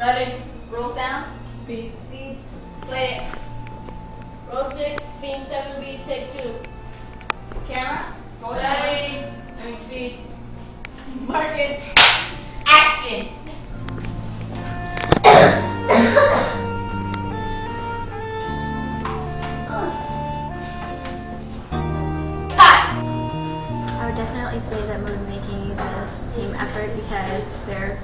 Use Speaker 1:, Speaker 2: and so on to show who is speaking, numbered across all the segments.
Speaker 1: Ready? Roll sound.
Speaker 2: Speed.
Speaker 1: Speed. Slate it. Roll 6. Scene 7B. Take 2. Camera. Roll
Speaker 2: Ready. Speed.
Speaker 1: Mark it. Action.
Speaker 3: I would definitely say that movie making is a team effort because there are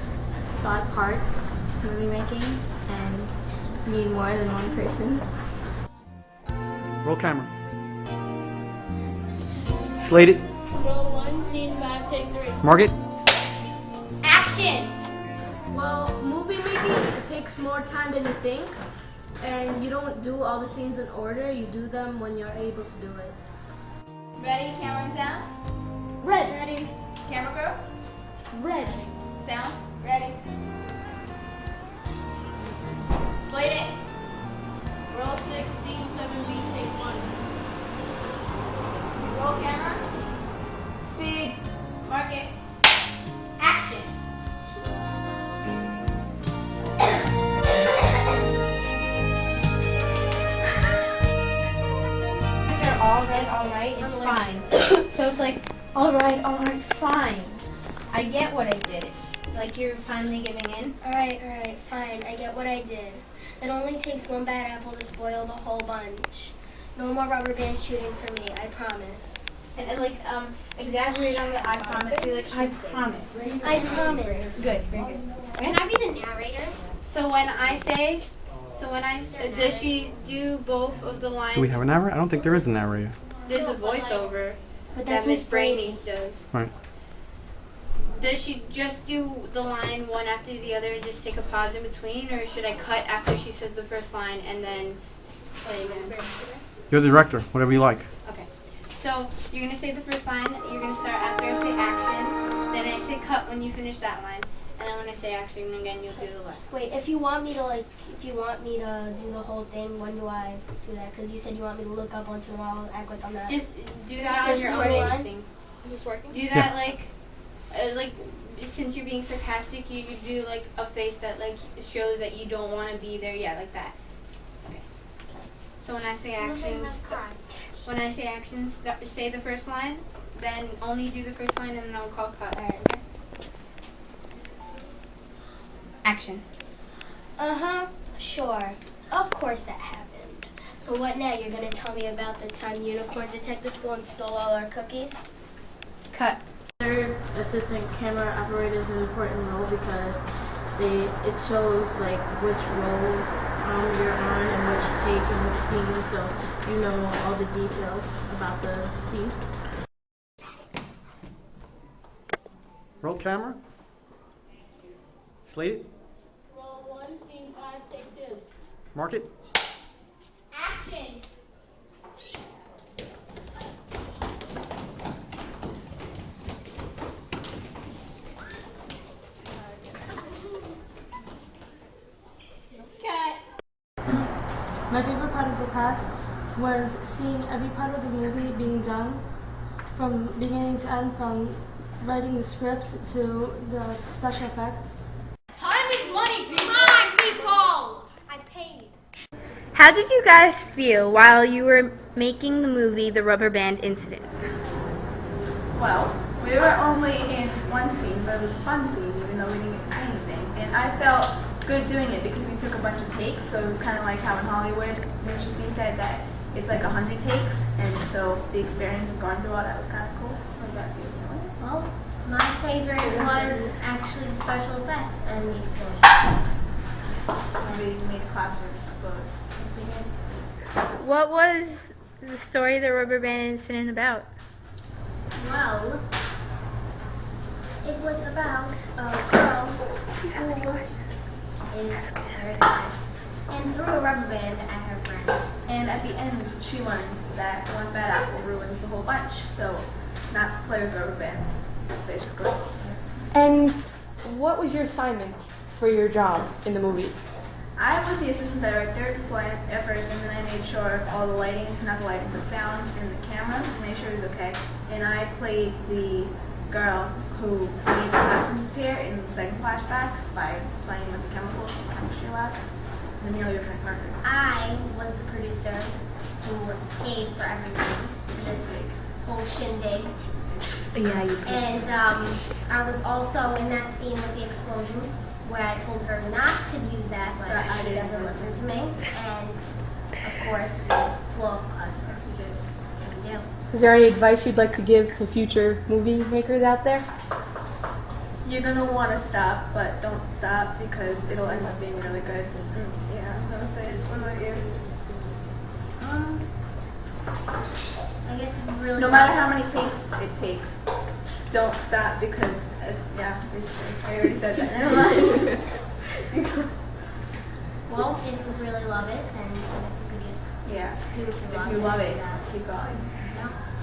Speaker 3: a lot of parts to movie making and you need more than one person.
Speaker 4: Roll camera. Slate it.
Speaker 1: Roll 1. Scene 5. Take 3.
Speaker 4: Mark it.
Speaker 1: Action.
Speaker 5: Well, movie making, it takes more time than you think, and you don't do all the scenes in order, you do them when you're able to do it.
Speaker 1: Ready? Camera and sound.
Speaker 5: Ready.
Speaker 1: Camera crew.
Speaker 5: Ready.
Speaker 1: Sound. Ready. Slate it. Roll 6. Scene 7B. Take 1. Roll camera.
Speaker 5: Speed.
Speaker 1: Mark it. Action.
Speaker 6: They're all right, it's fine. So it's like, all right, fine. I get what I did. Like you're finally giving in.
Speaker 7: Alright, fine. I get what I did. It only takes one bad apple to spoil the whole bunch. No more rubber band shooting for me, I promise.
Speaker 6: And like, exaggerate on the I promise. Be like, I promise.
Speaker 7: I promise.
Speaker 6: Good, very good.
Speaker 7: Can I be the narrator?
Speaker 6: So when I say, does she do both of the lines?
Speaker 4: Do we have a narrator? I don't think there is a narrator.
Speaker 6: There's a voiceover
Speaker 7: But
Speaker 6: that
Speaker 7: that's
Speaker 6: Miss Brady does.
Speaker 4: Right.
Speaker 6: Does she just do the line one after the other and just take a pause in between, or should I cut after she says the first line and then play again?
Speaker 4: You're the director. Whatever you like.
Speaker 6: Okay. So you're gonna say the first line. You're gonna start after I say action. Then I say cut when you finish that line, and then when I say action again, you'll do the last.
Speaker 7: Wait, if you want me to do the whole thing, when do I do that? Because you said you want me to look up once in a while and act like I'm not.
Speaker 6: Just do that on your own instinct.
Speaker 7: Is this working?
Speaker 6: Do that like since you're being sarcastic, you could do like a face that like shows that you don't want to be there. Yeah, like that. Okay. So when I say actions, say the first line, then only do the first line, and then I'll call cut. All right. Okay. Action.
Speaker 7: Sure. Of course that happened. So what now? You're gonna tell me about the time unicorns attacked the school and stole all our cookies?
Speaker 6: Cut.
Speaker 5: Third assistant camera operator is an important role because it shows like which role you're on and which take and which scene, so you know all the details about the scene.
Speaker 4: Roll camera. Slate it.
Speaker 1: Roll 1. Scene 5. Take 2.
Speaker 4: Mark it.
Speaker 1: Action.
Speaker 5: My favorite part of the class was seeing every part of the movie being done from beginning to end, from writing the script to the special effects.
Speaker 1: Time is money, people. Come on, people.
Speaker 7: I paid.
Speaker 6: How did you guys feel while you were making the movie The Rubber Band Incident?
Speaker 2: Well, we were only in one scene, but it was a fun scene, even though we didn't get to say anything. And I felt good doing it because we took a bunch of takes, so it was kind of like how in Hollywood, Mr. C said that it's like 100 takes, and so the experience of going through all that was kind of cool. What about you?
Speaker 7: Well, my favorite was actually the special effects and the explosions.
Speaker 2: We made a classroom explode.
Speaker 7: Yes, we did.
Speaker 6: What was the story of The Rubber Band Incident about?
Speaker 7: Well, it was about a girl who is very bad and threw a rubber band at her friends.
Speaker 2: And at the end, she learns that one bad apple ruins the whole bunch, so not to play with rubber bands, basically.
Speaker 8: And what was your assignment for your job in the movie?
Speaker 2: I was the assistant director, so I at first, and then I made sure all the lighting, not the lighting, the sound and the camera, made sure it was okay. And I played the girl who made the classroom disappear in the second flashback by playing with the chemicals in the chemistry lab. And Amelia's my partner.
Speaker 7: I was the producer who paid for everything for this whole shindig.
Speaker 3: Yeah, you
Speaker 7: And I was also in that scene with the explosion where I told her not to use that, but
Speaker 2: But I
Speaker 7: she
Speaker 2: didn't
Speaker 7: doesn't listen to me. And of course, we do. We do.
Speaker 8: Is there any advice you'd like to give to future movie makers out there?
Speaker 2: You're gonna want to stop, but don't stop because it'll end up being really good. Yeah, that was it. What about you?
Speaker 7: I guess if you really
Speaker 2: No matter how many takes it takes, don't stop because, yeah, basically, I already said that. Never mind.
Speaker 7: Well, if you really love it, then I guess you could just
Speaker 2: Yeah,
Speaker 7: do what you love.
Speaker 2: if you love it,
Speaker 7: Yeah.
Speaker 2: keep going.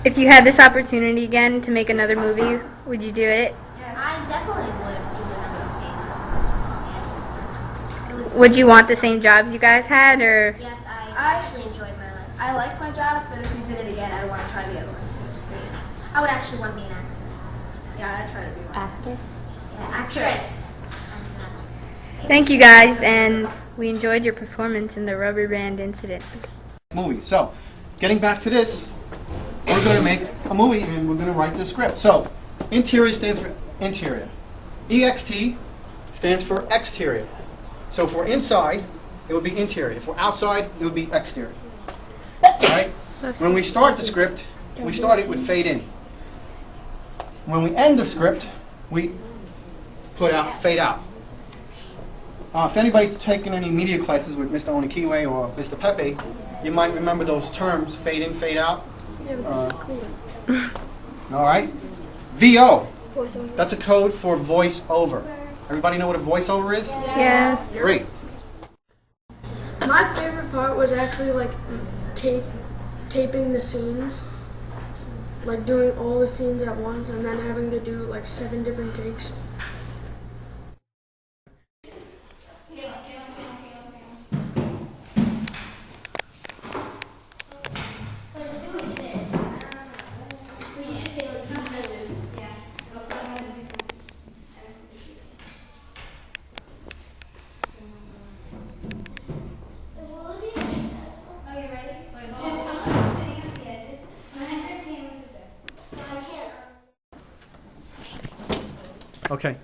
Speaker 3: If you had this opportunity again to make another movie, would you do it?
Speaker 7: I definitely would do another movie. Yes. It was.
Speaker 3: Would you want the same jobs you guys had, or?
Speaker 7: Yes, I
Speaker 2: I-
Speaker 7: actually enjoyed my life.
Speaker 2: I like my jobs, but if we did it again, I'd want to try the other ones too. To see.
Speaker 7: I would actually want to be an actor.
Speaker 2: Yeah, I'd try to be one.
Speaker 8: Actor?
Speaker 7: Yeah, actress.
Speaker 3: Thank you guys, and we enjoyed your performance in the rubber band incident.
Speaker 4: Movie. So, getting back to this, we're going to make a movie and we're going to write the script. So, interior stands for interior. EXT stands for exterior. So for inside, it would be interior. For outside, it would be exterior. Alright? When we start the script, we start it with fade in. When we end the script, we put out fade out. If anybody's taken any media classes with Mr. Onikiwe or Mr. Pepe, you might remember those terms, fade in, fade out. Alright? VO. That's a code for voice over. Everybody know what a voiceover is?
Speaker 3: Yes.
Speaker 4: Great.
Speaker 5: My favorite part was actually like taping the scenes, like doing all the scenes at once, and then having to do like 7 different takes.
Speaker 4: Okay.